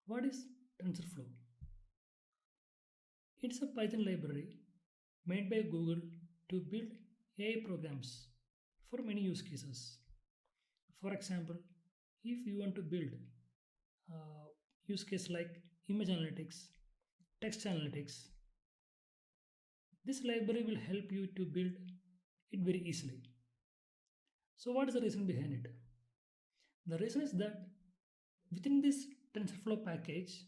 What is TensorFlow? It's a Python library made by Google to build AI programs for many use cases. For example, if you want to build uh, use case like image analytics, text analytics, this library will help you to build it very easily. So, what is the reason behind it? The reason is that within this TensorFlow package,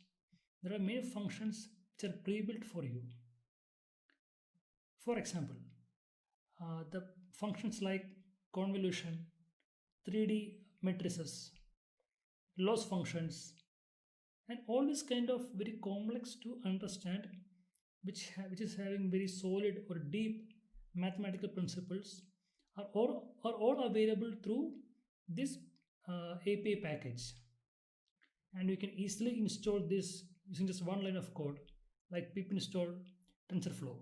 there are many functions which are pre-built for you. For example, the functions like convolution, 3D matrices, loss functions, and all this kind of very complex to understand, which is having very solid or deep mathematical principles, are all available through this API package, and you can easily install this using just one line of code, like pip install TensorFlow.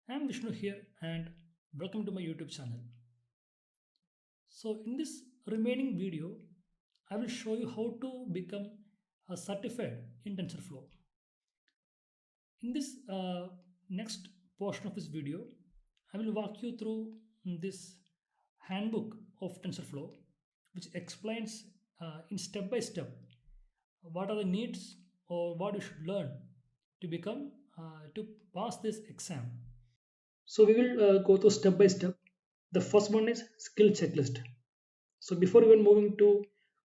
I am Vishnu here, and welcome to my YouTube channel. So, in this remaining video, I will show you how to become a certified in TensorFlow. In this next portion of this video, I will walk you through this handbook of TensorFlow, which explains in step by step what are the needs or what you should learn to become to pass this exam. So we will go through step by step. The first one is skill checklist. So before even moving to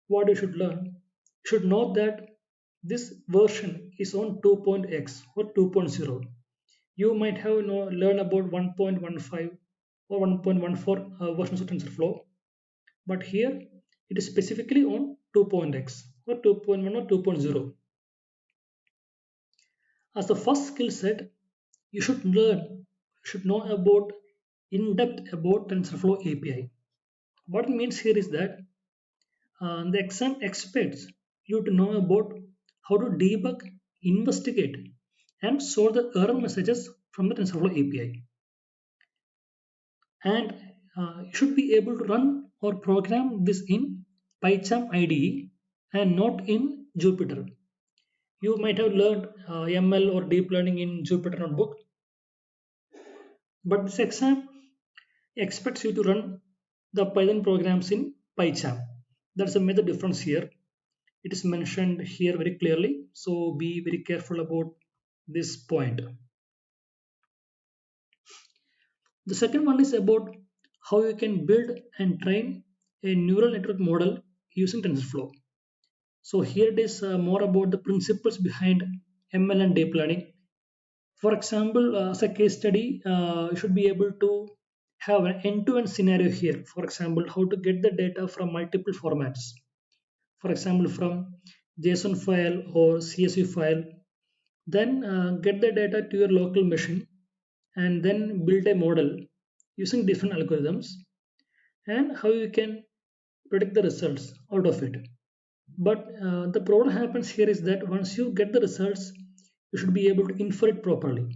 what you should learn, you should know that this version is on 2.x or 2.0. You might have learned about 1.15 or 1.14 versions of TensorFlow, but here it is specifically on 2.x or 2.1 or 2.0. As the first skill set, you should should know about in-depth about TensorFlow API. What it means here is that the exam expects you to know about how to debug, investigate, and solve the error messages from the TensorFlow API. And you should be able to run or program this in PyCharm IDE and not in Jupyter. You might have learned ML or deep learning in Jupyter Notebook, but this exam expects you to run the Python programs in PyCharm. That's a major difference here. It is mentioned here very clearly, so be very careful about this point. The second one is about how you can build and train a neural network model using TensorFlow. So here it is more about the principles behind ML and deep learning. For example, as a case study, you should be able to have an end-to-end scenario here. For example, how to get the data from multiple formats. For example, from JSON file or CSV file, then get the data to your local machine and then build a model using different algorithms, and how you can predict the results out of it. But the problem happens here is that once you get the results, you should be able to infer it properly.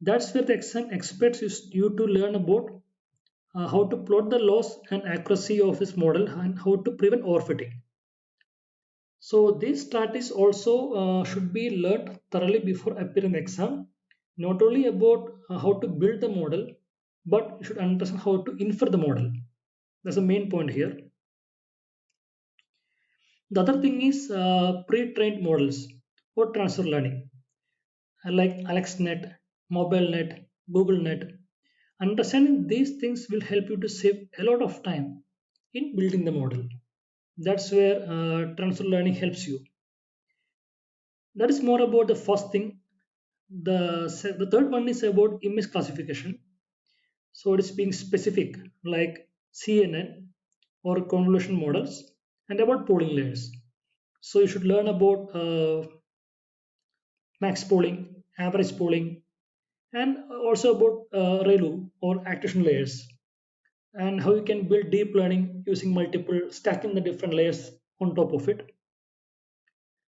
That's where the exam expects you to learn about how to plot the loss and accuracy of this model and how to prevent overfitting. So these strategies also should be learned thoroughly before appearing in the exam. Not only about how to build the model, but you should understand how to infer the model. That's the main point here. The other thing is pre-trained models or transfer learning, like AlexNet, MobileNet, GoogleNet. Understanding these things will help you to save a lot of time in building the model. That's where transfer learning helps you. That is more about the first thing. The third one is about image classification. So it is being specific, like CNN or convolution models, and about polling layers. So you should learn about max polling, average polling, and also about ReLU or activation layers, and how you can build deep learning using multiple stacking the different layers on top of it.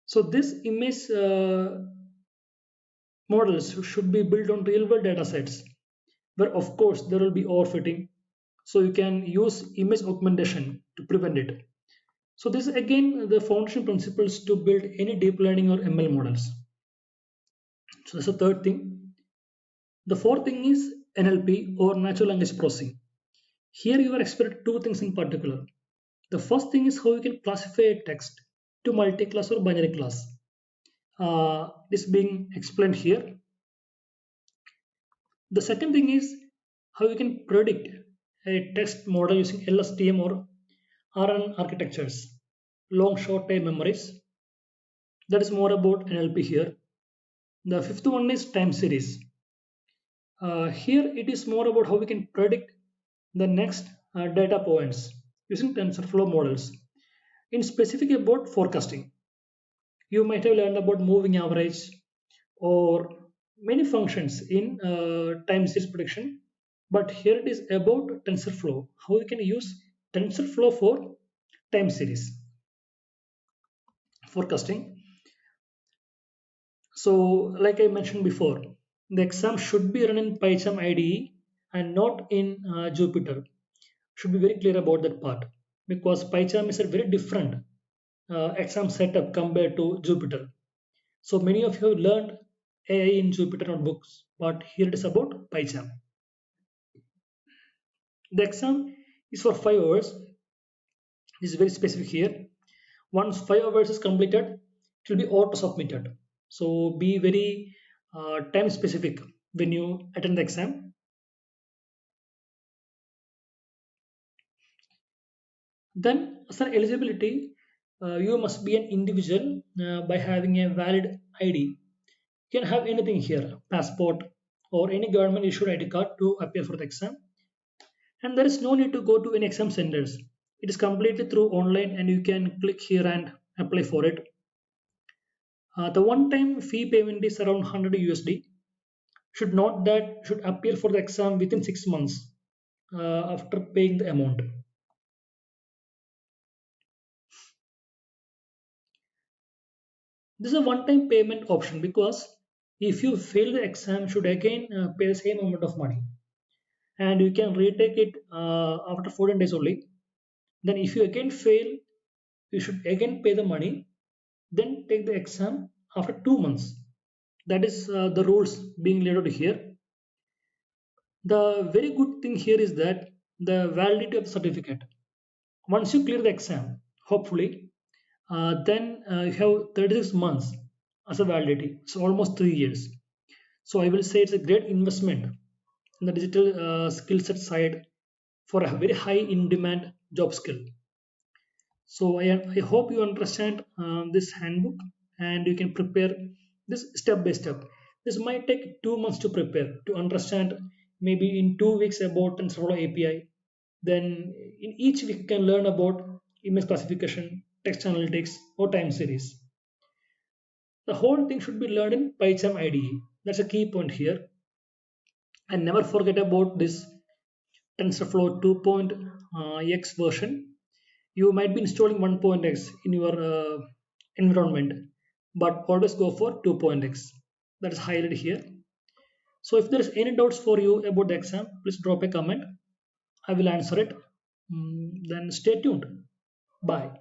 So this image models should be built on real world data sets, where of course there will be overfitting, so you can use image augmentation to prevent it. So this is again the foundation principles to build any deep learning or ML models. So that's the third thing. The fourth thing is NLP or natural language processing. Here you are expected two things in particular. The first thing is how you can classify a text to multi-class or binary class. This being explained here. The second thing is how you can predict a text model using LSTM or RNN architectures, long short time memories. That is more about NLP here. The fifth one is time series. Here it is more about how we can predict the next data points using TensorFlow models. In specific about forecasting, you might have learned about moving average or many functions in time series prediction. But here it is about TensorFlow, how you can use TensorFlow for time series forecasting. So, like I mentioned before, the exam should be run in PyCharm IDE and not in Jupyter. Should be very clear about that part because PyCharm is a very different exam setup compared to Jupyter. So many of you have learned AI in Jupyter notebooks, but here it is about PyCharm. The exam is for 5 hours. This is very specific here. Once 5 hours is completed, it will be auto submitted. So be very time specific when you attend the exam. Then, as an eligibility, you must be an individual by having a valid ID. You can have anything here, passport or any government issued ID card to appear for the exam. And there is no need to go to any exam centers. It is completely through online and you can click here and apply for it. The one-time fee payment is around 100 USD. Should appear for the exam within 6 months after paying the amount. This is a one-time payment option because if you fail the exam, you should again pay the same amount of money, and you can retake it after 14 days only. Then, if you again fail, you should again pay the money, then take the exam after 2 months. That is the rules being laid out here. The very good thing here is that the validity of the certificate. Once you clear the exam, hopefully, then you have 36 months as a validity. So almost 3 years. So I will say it's a great investment in the digital skill set side for a very high in demand job skill. So I hope you understand this handbook and you can prepare this step by step. This might take 2 months to prepare to understand maybe in 2 weeks about TensorFlow API. Then in each week you can learn about image classification, text analytics, or time series. The whole thing should be learned in PyCharm IDE. That's a key point here. And never forget about this TensorFlow 2.x version. You might be installing 1.x in your environment, but always go for 2.x. That is highlighted here. So if there is any doubts for you about the exam, please drop a comment. I will answer it. Then stay tuned. Bye.